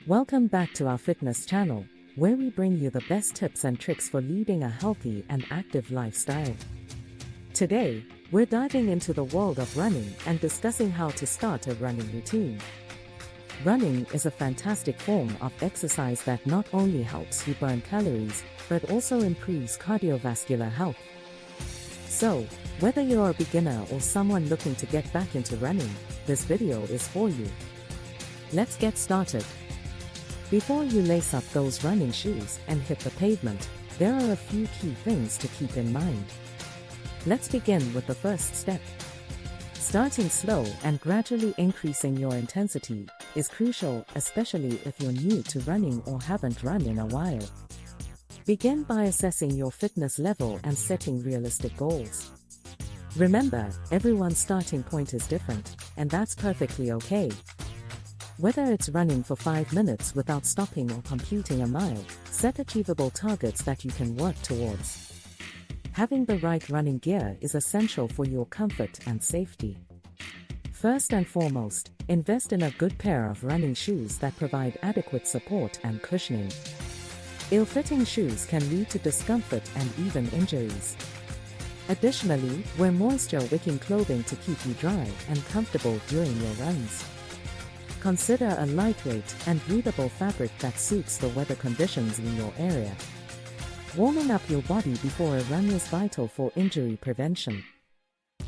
Welcome back to our fitness channel, where we bring you the best tips and tricks for leading a healthy and active lifestyle. Today, we're diving into the world of running and discussing how to start a running routine. Running is a fantastic form of exercise that not only helps you burn calories, but also improves cardiovascular health. So, whether you're a beginner or someone looking to get back into running, this video is for you. Let's get started. Before you lace up those running shoes and hit the pavement, there are a few key things to keep in mind. Let's begin with the first step. Starting slow and gradually increasing your intensity is crucial, especially if you're new to running or haven't run in a while. Begin by assessing your fitness level and setting realistic goals. Remember, everyone's starting point is different, and that's perfectly okay. Whether it's running for 5 minutes without stopping or completing a mile, set achievable targets that you can work towards. Having the right running gear is essential for your comfort and safety. First and foremost, invest in a good pair of running shoes that provide adequate support and cushioning. Ill-fitting shoes can lead to discomfort and even injuries. Additionally, wear moisture-wicking clothing to keep you dry and comfortable during your runs. Consider a lightweight and breathable fabric that suits the weather conditions in your area. Warming up your body before a run is vital for injury prevention.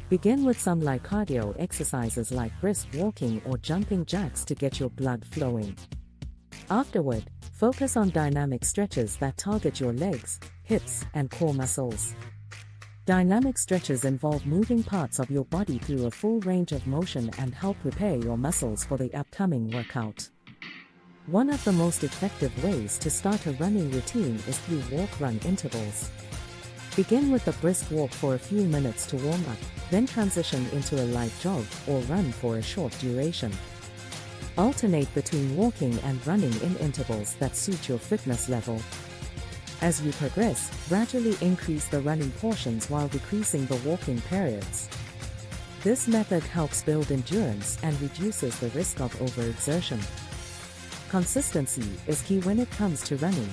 Begin with some light cardio exercises like brisk walking or jumping jacks to get your blood flowing. Afterward, focus on dynamic stretches that target your legs, hips, and core muscles. Dynamic stretches involve moving parts of your body through a full range of motion and help prepare your muscles for the upcoming workout. One of the most effective ways to start a running routine is through walk-run intervals. Begin with a brisk walk for a few minutes to warm up, then transition into a light jog or run for a short duration. Alternate between walking and running in intervals that suit your fitness level. As you progress, gradually increase the running portions while decreasing the walking periods. This method helps build endurance and reduces the risk of overexertion. Consistency is key when it comes to running.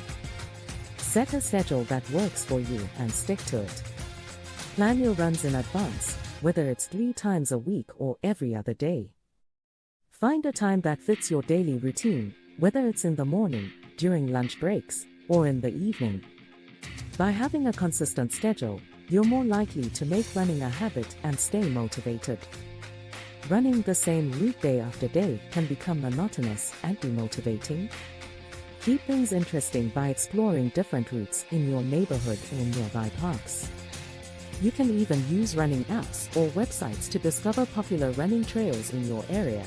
Set a schedule that works for you and stick to it. Plan your runs in advance, whether it's 3 times a week or every other day. Find a time that fits your daily routine, whether it's in the morning, during lunch breaks, or in the evening. By having a consistent schedule, you're more likely to make running a habit and stay motivated. Running the same route day after day can become monotonous and demotivating. Keep things interesting by exploring different routes in your neighborhood or nearby parks. You can even use running apps or websites to discover popular running trails in your area.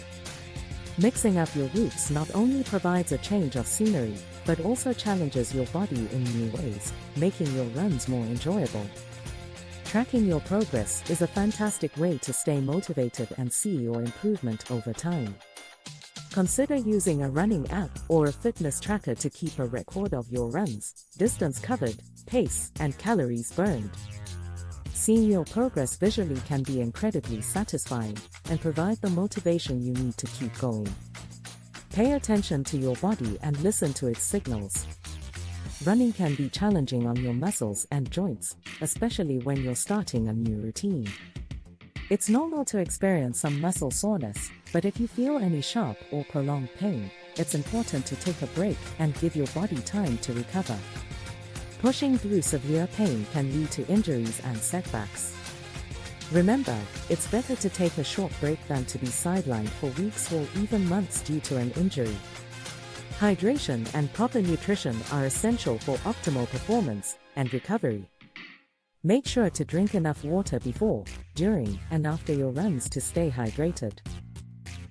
Mixing up your routes not only provides a change of scenery, but also challenges your body in new ways, making your runs more enjoyable. Tracking your progress is a fantastic way to stay motivated and see your improvement over time. Consider using a running app or a fitness tracker to keep a record of your runs, distance covered, pace, and calories burned. Seeing your progress visually can be incredibly satisfying and provide the motivation you need to keep going. Pay attention to your body and listen to its signals. Running can be challenging on your muscles and joints, especially when you're starting a new routine. It's normal to experience some muscle soreness, but if you feel any sharp or prolonged pain, it's important to take a break and give your body time to recover. Pushing through severe pain can lead to injuries and setbacks. Remember, it's better to take a short break than to be sidelined for weeks or even months due to an injury. Hydration and proper nutrition are essential for optimal performance and recovery. Make sure to drink enough water before, during, and after your runs to stay hydrated.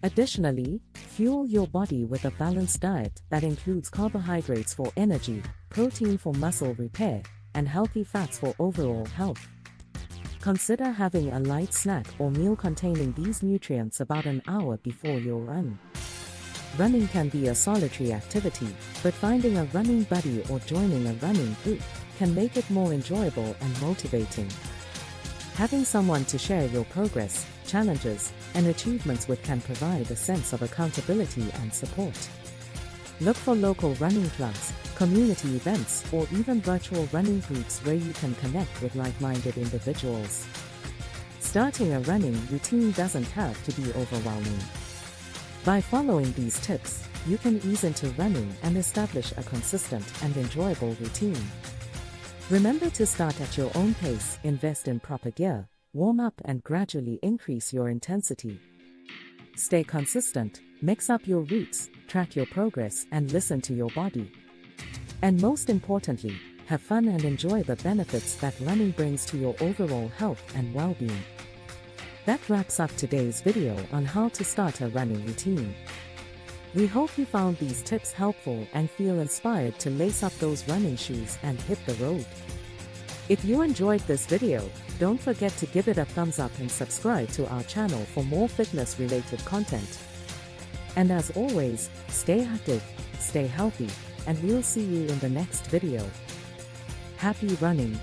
Additionally, fuel your body with a balanced diet that includes carbohydrates for energy, protein for muscle repair, and healthy fats for overall health. Consider having a light snack or meal containing these nutrients about an hour before your run. Running can be a solitary activity, but finding a running buddy or joining a running group can make it more enjoyable and motivating. Having someone to share your progress, challenges, and achievements with can provide a sense of accountability and support. Look for local running clubs, community events, or even virtual running groups where you can connect with like-minded individuals. Starting a running routine doesn't have to be overwhelming. By following these tips, you can ease into running and establish a consistent and enjoyable routine. Remember to start at your own pace, invest in proper gear, warm up and gradually increase your intensity. Stay consistent, mix up your routes, track your progress and listen to your body. And most importantly, have fun and enjoy the benefits that running brings to your overall health and well-being. That wraps up today's video on how to start a running routine. We hope you found these tips helpful and feel inspired to lace up those running shoes and hit the road. If you enjoyed this video, don't forget to give it a thumbs up and subscribe to our channel for more fitness-related content. And as always, stay active, stay healthy, and we'll see you in the next video. Happy running!